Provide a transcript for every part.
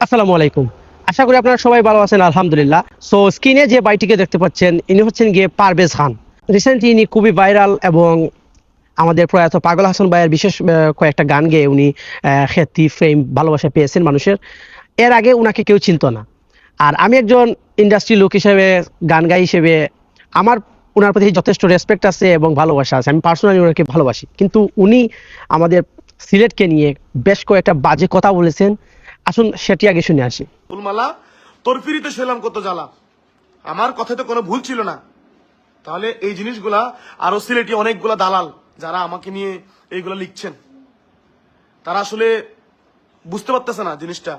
আসসালামু আলাইকুম। আশা করি আপনারা সবাই ভালো আছেন আলহামদুলিল্লাহ। সো স্ক্রিনে যে ভাইটিকে দেখতে পাচ্ছেন ইনি হচ্ছেন গিয়ে পারভেজ খান। রিসেন্টলি ইনি খুবই ভাইরাল এবং আমাদের প্রয়াত পাগল হাসান ভাইয়ের বিশেষ কয়েকটা গান গেয়ে উনি খ্যাতি, ফেম, ভালোবাসা পেয়েছেন মানুষের। এর আগে উনাকে কেউ চিনতো না। আর আমি একজন ইন্ডাস্ট্রি লোক হিসেবে, গান গাই হিসেবে আমার উনার প্রতি যথেষ্ট রেসপেক্ট আছে এবং ভালোবাসা আছে। আমি পার্সোনালি ওনাকে ভালোবাসি। কিন্তু উনি আমাদের সিলেটকে নিয়ে বেশ কয়েকটা বাজে কথা বলেছেন। আসুন সেটি আগে শুনে আসি। ফুলমালা তোর ফিরিতে শুনলাম কত জ্বালা, আমার কথায় তো কোনো ভুল ছিল না। তাহলে এই জিনিসগুলা আরো সিলেটি অনেকগুলা দালাল যারা আমাকে নিয়ে এইগুলা লিখছেন, তারা আসলে বুঝতে পারতেছে না জিনিসটা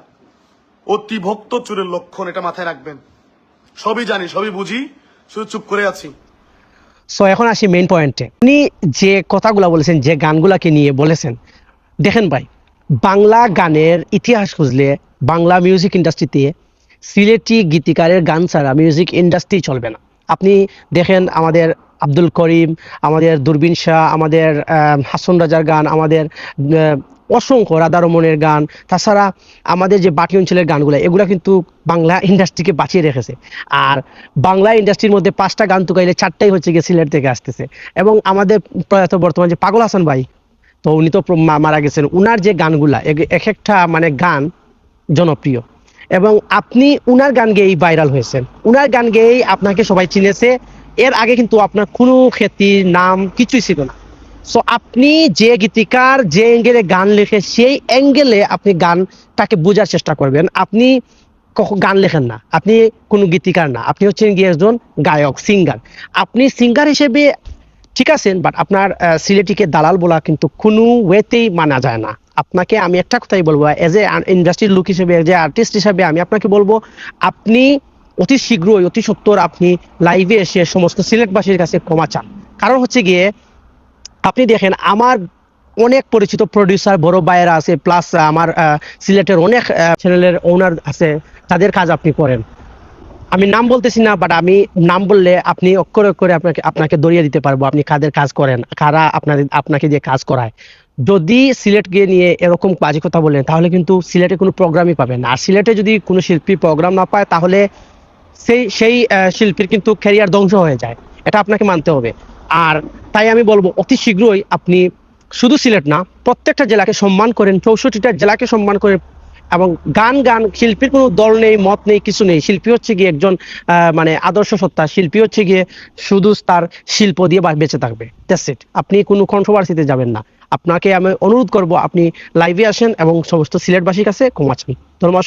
অতি ভক্ত চোরের লক্ষণ। এটা মাথায় রাখবেন। সবই জানি, সবই বুঝি, শুধু চুপ করে আছি। সো এখন আসি মেইন পয়েন্টে। উনি যে কথাগুলা বলেছেন, যে গানগুলাকে নিয়ে বলেছেন, দেখেন ভাই, বাংলা গানের ইতিহাস খুঁজলে বাংলা মিউজিক ইন্ডাস্ট্রিতে সিলেটি গীতিকারের গান ছাড়া মিউজিক ইন্ডাস্ট্রি চলবে না। আপনি দেখেন আমাদের আব্দুল করিম, আমাদের দূরবীন শাহ, আমাদের হাসন রাজার গান, আমাদের অসংখ্য রাধা রমনের গান, তাছাড়া আমাদের যে বাকি অঞ্চলের গানগুলো, এগুলো কিন্তু বাংলা ইন্ডাস্ট্রিকে বাঁচিয়ে রেখেছে। আর বাংলা ইন্ডাস্ট্রির মধ্যে 5টা গান তো গাইলে 4টাই হচ্ছে গিয়ে সিলেট থেকে আসতেছে। এবং আমাদের প্রয়াত বর্তমান যে পাগল হাসান ভাই, তো উনি তো মারা গেছেন। উনার যে গানগুলা এক একটা মানে গান জনপ্রিয়, এবং আপনি উনার গান গেয়েই ভাইরাল হয়েছেন, উনার গান গেয়েই আপনাকে সবাই চিনেছে। এর আগে কিন্তু আপনার কোনো খ্যাতি, নাম কিছুই ছিল না। সো আপনি যে গীতিকার যে অ্যাঙ্গেলে গান লেখে সেই অ্যাঙ্গেলে আপনি গানটাকে বোঝার চেষ্টা করবেন। আপনি গান লেখেন না, আপনি কোনো গীতিকার না, আপনি হচ্ছেন গিয়ে একজন গায়ক, সিঙ্গার। আপনি সিঙ্গার হিসেবে ঠিক আছেন, বাট আপনার সিলেটিকে দালাল বলা কিন্তু কোনো ওয়েতেই মানা যায় না। আপনাকে আমি একটা কথাই বলবো, এজ এ ইন্ডাস্ট্রির লোক হিসেবে, এজ এ আর্টিস্ট হিসেবে আমি আপনাকে বলবো, আপনি অতি শীঘ্রই, অতি সত্বর আপনি লাইভে এসে সমস্ত সিলেটবাসীর কাছে ক্ষমা চান। কারণ হচ্ছে গিয়ে আপনি দেখেন আমার অনেক পরিচিত প্রডিউসার বড় ভাইয়েরা আছে, প্লাস আমার সিলেটের অনেক চ্যানেলের ওনার আছে, তাদের কাজ আপনি করেন। আমি নাম বলতেছি না, বাট আমি নাম বললে আপনি অক্ষরে অক্ষরে আপনাকে আপনাকে ধরিয়ে দিতে পারবো আপনি কাদের কাজ করেন, কারা আপনাকে দিয়ে কাজ করায়। যদি সিলেট গিয়ে নিয়ে এরকম বাজে কথা বলেন, তাহলে কিন্তু সিলেটে কোনো প্রোগ্রামই পাবেন না। আর সিলেটে যদি কোনো শিল্পী প্রোগ্রাম না পায়, তাহলে সেই শিল্পীর কিন্তু ক্যারিয়ার ধ্বংস হয়ে যায়। এটা আপনাকে মানতে হবে। আর তাই আমি বলবো, অতি শীঘ্রই আপনি শুধু সিলেট না, প্রত্যেকটা জেলাকে সম্মান করেন, 64টা জেলাকে সম্মান করে। এবং গান শিল্পীর কোনো দল নেই, মত নেই, কিছু নেই। শিল্পী হচ্ছে গিয়ে একজন মানে আদর্শ সত্তা। শিল্পী হচ্ছে গিয়ে শুধু তার শিল্প দিয়ে বেঁচে থাকবে, দ্যাটস ইট। আপনি কোনো কন্ট্রোভার্সিতে যাবেন না। আপনাকে আমি অনুরোধ করব, আপনি লাইভে আসেন এবং সমস্ত সিলেটবাসীর কাছে ক্ষমা চান। ধন্যবাদ।